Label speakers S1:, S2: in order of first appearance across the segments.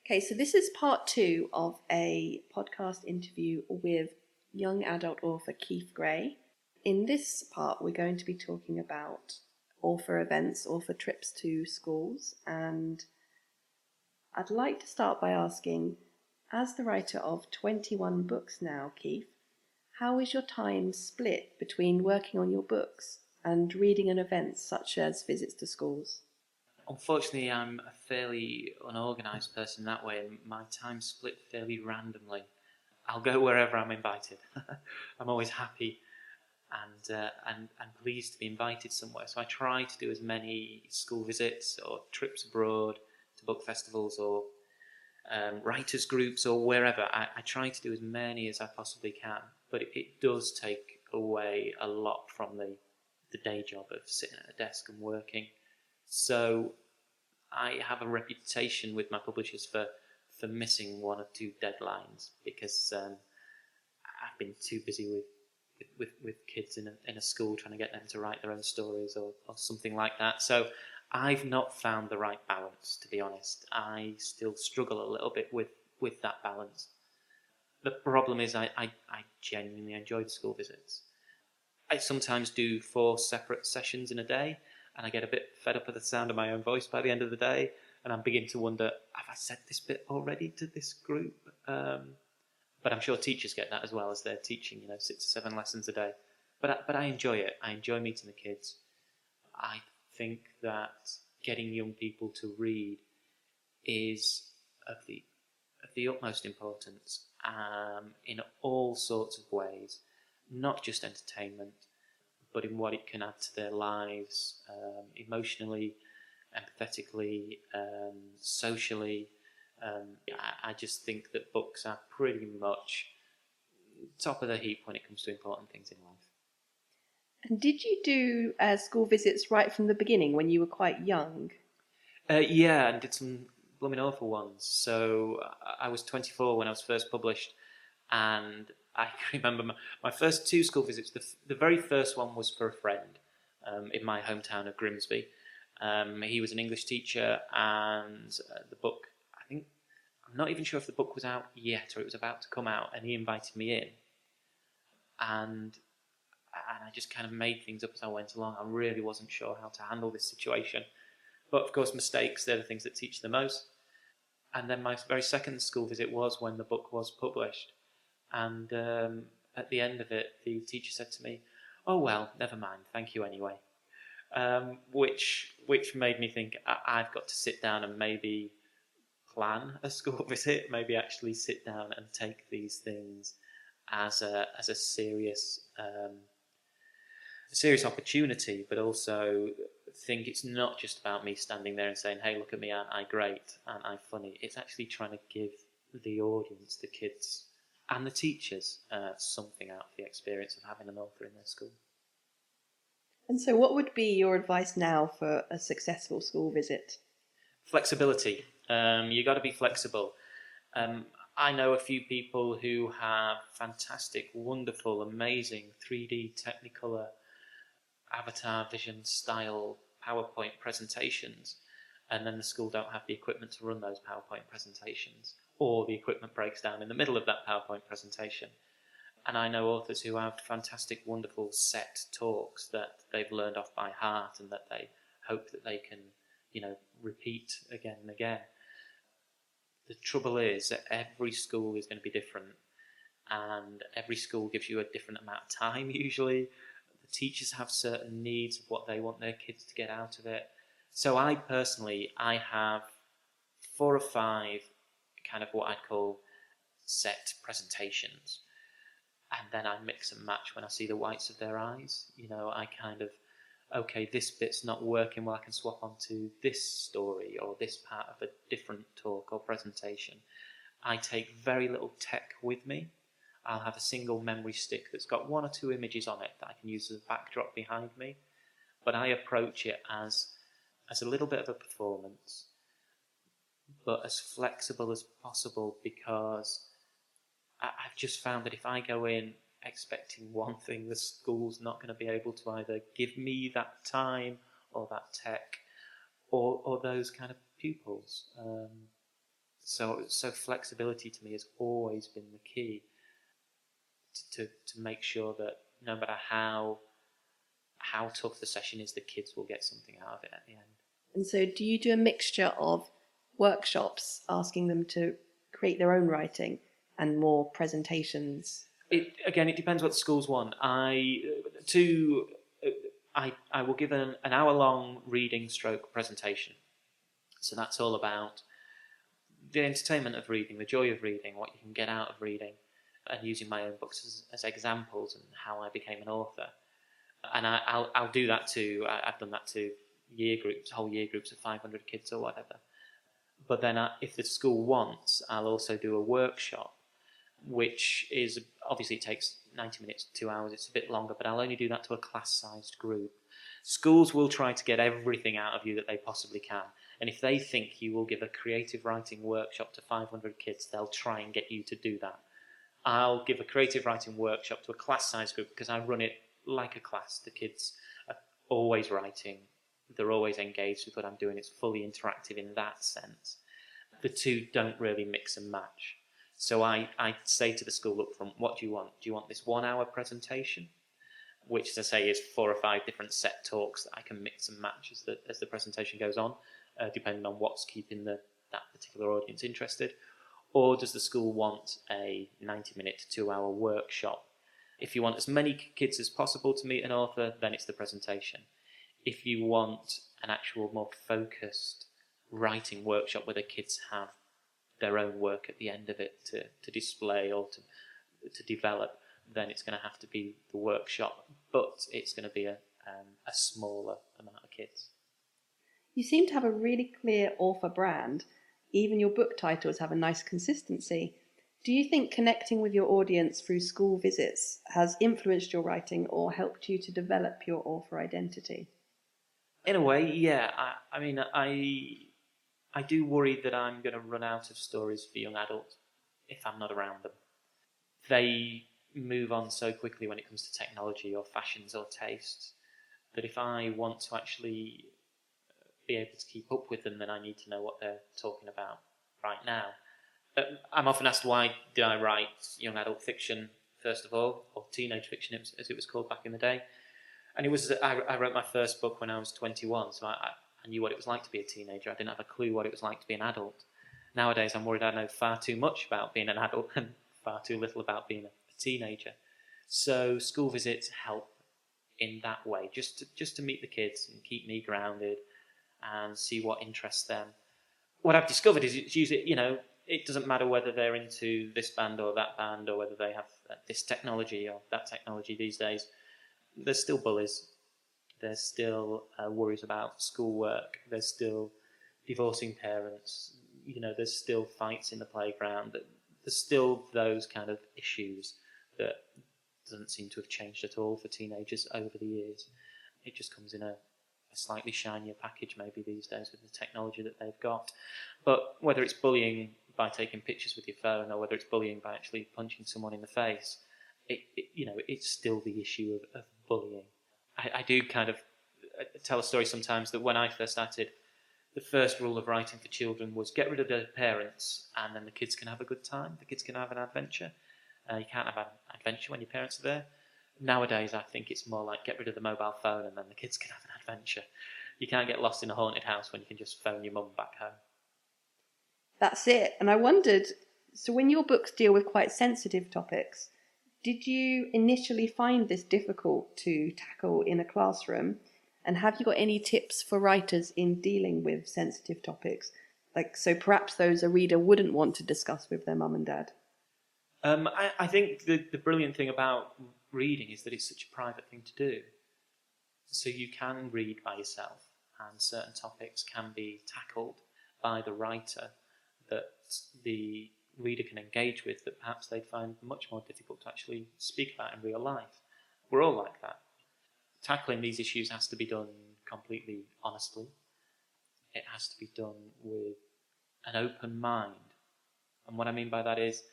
S1: Okay, so this is part 2 of a podcast interview with young adult author Keith Gray. In this part, we're going to be talking about author events, author trips to schools, and I'd like to start by asking, as the writer of 21 books now, Keith, how is your time split between working on your books and reading and events such as visits to schools?
S2: Unfortunately, I'm a fairly unorganised person that way, and my time's split fairly randomly. I'll go wherever I'm invited. I'm always happy and pleased to be invited somewhere. So I try to do as many school visits or trips abroad to book festivals or writers groups or wherever. I try to do as many as I possibly can, but it does take away a lot from the day job of sitting at a desk and working. So I have a reputation with my publishers for missing one or two deadlines because I've been too busy with kids in a school trying to get them to write their own stories or something like that. So I've not found the right balance, to be honest. I still struggle a little bit with that balance. The problem is I genuinely enjoy the school visits. I sometimes do 4 separate sessions in a day, and I get a bit fed up with the sound of my own voice by the end of the day, and I'm beginning to wonder, have I said this bit already to this group? But I'm sure teachers get that as well, as they're teaching, 6 or 7 lessons a day. But I enjoy it. I enjoy meeting the kids. I think that getting young people to read is of the utmost importance in all sorts of ways, not just entertainment, but in what it can add to their lives, emotionally, empathetically, socially. I just think that books are pretty much top of the heap when it comes to important things in life.
S1: And did you do school visits right from the beginning when you were quite young?
S2: Yeah, and did some blooming awful ones. So I was 24 when I was first published, and I can remember my first 2 school visits. The very first one was for a friend in my hometown of Grimsby. He was an English teacher, and the book, I'm not even sure if the book was out yet or it was about to come out, and he invited me in. And I just kind of made things up as I went along. I really wasn't sure how to handle this situation. But of course, mistakes, they're the things that teach the most. And then my very second school visit was when the book was published. And at the end of it, the teacher said to me, "Oh, well, never mind, thank you anyway." Which made me think I've got to sit down and maybe plan a school visit, maybe actually sit down and take these things as a serious opportunity, but also think it's not just about me standing there and saying, "Hey, look at me, aren't I great? Aren't I funny?" It's actually trying to give the audience, the kids, and the teachers something out of the experience of having an author in their school.
S1: And so what would be your advice now for a successful school visit?
S2: Flexibility. You got to be flexible. I know a few people who have fantastic, wonderful, amazing 3D Technicolor avatar vision style PowerPoint presentations, and then the school don't have the equipment to run those PowerPoint presentations, or the equipment breaks down in the middle of that PowerPoint presentation. And I know authors who have fantastic, wonderful set talks that they've learned off by heart and that they hope that they can, repeat again and again. The trouble is that every school is going to be different, and every school gives you a different amount of time usually. The teachers have certain needs of what they want their kids to get out of it. So I have 4 or 5 kind of what I'd call set presentations. And then I mix and match when I see the whites of their eyes. I kind of, okay, this bit's not working, well, I can swap onto this story or this part of a different talk or presentation. I take very little tech with me. I'll have a single memory stick that's got 1 or 2 images on it that I can use as a backdrop behind me. But I approach it as a little bit of a performance, but as flexible as possible, because I've just found that if I go in expecting one thing, the school's not going to be able to either give me that time or that tech or those kind of pupils. So flexibility to me has always been the key to make sure that no matter how tough the session is, the kids will get something out of it at the end.
S1: And so do you do a mixture of workshops, asking them to create their own writing, and more presentations?
S2: It depends what the schools want. I will give an hour-long reading stroke presentation. So that's all about the entertainment of reading, the joy of reading, what you can get out of reading, and using my own books as examples and how I became an author. And I'll do that to, I've done that to whole year groups of 500 kids or whatever. But then if the school wants, I'll also do a workshop, which is, obviously it takes 90 minutes to 2 hours, it's a bit longer, but I'll only do that to a class-sized group. Schools will try to get everything out of you that they possibly can. And if they think you will give a creative writing workshop to 500 kids, they'll try and get you to do that. I'll give a creative writing workshop to a class-sized group because I run it like a class. The kids are always writing. They're always engaged with what I'm doing. It's fully interactive in that sense. The two don't really mix and match. So I say to the school up front, what do you want? Do you want this 1 hour presentation? Which, as I say, is 4 or 5 different set talks that I can mix and match as the presentation goes on, depending on what's keeping that particular audience interested. Or does the school want a 90-minute to 2 hour workshop? If you want as many kids as possible to meet an author, then it's the presentation. If you want an actual more focused writing workshop where the kids have their own work at the end of it to display or to develop, then it's going to have to be the workshop, but it's going to be a smaller amount of kids.
S1: You seem to have a really clear author brand. Even your book titles have a nice consistency. Do you think connecting with your audience through school visits has influenced your writing or helped you to develop your author identity?
S2: In a way, yeah. I do worry that I'm going to run out of stories for young adults if I'm not around them. They move on so quickly when it comes to technology or fashions or tastes that if I want to actually be able to keep up with them, then I need to know what they're talking about right now. I'm often asked, why did I write young adult fiction first of all, or teenage fiction as it was called back in the day. And it was I wrote my first book when I was 21, so I knew what it was like to be a teenager. I didn't have a clue what it was like to be an adult. Nowadays I'm worried I know far too much about being an adult and far too little about being a teenager. So school visits help in that way, just to meet the kids and keep me grounded and see what interests them. What I've discovered is it's usually, it doesn't matter whether they're into this band or that band or whether they have this technology or that technology these days. There's still bullies. There's still worries about schoolwork. There's still divorcing parents. There's still fights in the playground. There's still those kind of issues that doesn't seem to have changed at all for teenagers over the years. It just comes in a slightly shinier package maybe these days with the technology that they've got. But whether it's bullying by taking pictures with your phone or whether it's bullying by actually punching someone in the face, it's still the issue of bullying. I do kind of tell a story sometimes that when I first started, the first rule of writing for children was get rid of their parents and then the kids can have a good time, the kids can have an adventure. You can't have an adventure when your parents are there. Nowadays, I think it's more like get rid of the mobile phone and then the kids can have an adventure. You can't get lost in a haunted house when you can just phone your mum back home.
S1: That's it. And I wondered, so when your books deal with quite sensitive topics, did you initially find this difficult to tackle in a classroom? And have you got any tips for writers in dealing with sensitive topics? So perhaps those a reader wouldn't want to discuss with their mum and dad?
S2: I think the brilliant thing about reading is that it's such a private thing to do. So you can read by yourself and certain topics can be tackled by the writer that the reader can engage with that perhaps they'd find much more difficult to actually speak about in real life. We're all like that. Tackling these issues has to be done completely honestly. It has to be done with an open mind. And what I mean by that is,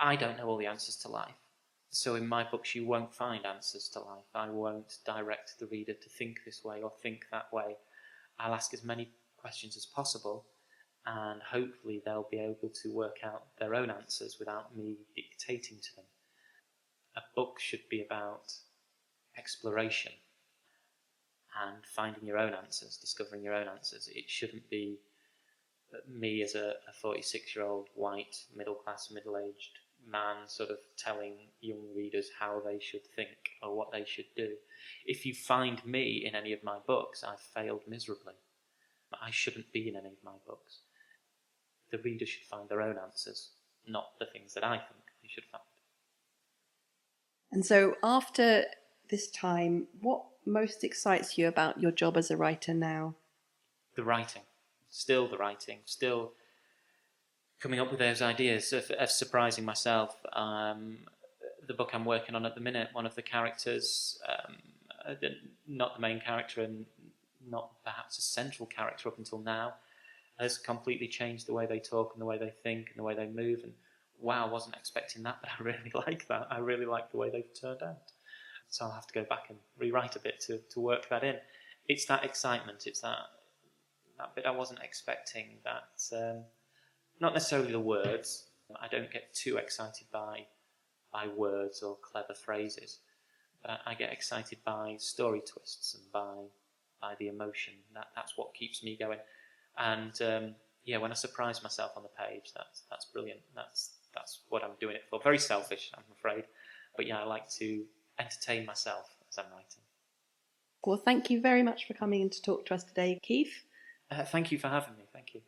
S2: I don't know all the answers to life. So in my books you won't find answers to life. I won't direct the reader to think this way or think that way. I'll ask as many questions as possible and hopefully they'll be able to work out their own answers without me dictating to them. A book should be about exploration and finding your own answers, discovering your own answers. It shouldn't be me as a 46-year-old white, middle-class, middle-aged man sort of telling young readers how they should think or what they should do. If you find me in any of my books, I've failed miserably. I shouldn't be in any of my books. The reader should find their own answers, not the things that I think they should find.
S1: And so after this time, what most excites you about your job as a writer now?
S2: The writing. Still the writing. Still coming up with those ideas of surprising myself. The book I'm working on at the minute, one of the characters, not the main character and not perhaps a central character up until now, has completely changed the way they talk and the way they think and the way they move. And wow, I wasn't expecting that, but I really like that. I really like the way they've turned out. So I'll have to go back and rewrite a bit to work that in. It's that excitement, it's that bit I wasn't expecting, that not necessarily the words. I don't get too excited by words or clever phrases, but I get excited by story twists and by the emotion. That's what keeps me going. And when I surprise myself on the page, that's brilliant. That's what I'm doing it for. Very selfish, I'm afraid, but I like to entertain myself as I'm writing.
S1: Well, thank you very much for coming in to talk to us today, Keith.
S2: Thank you for having me. Thank you.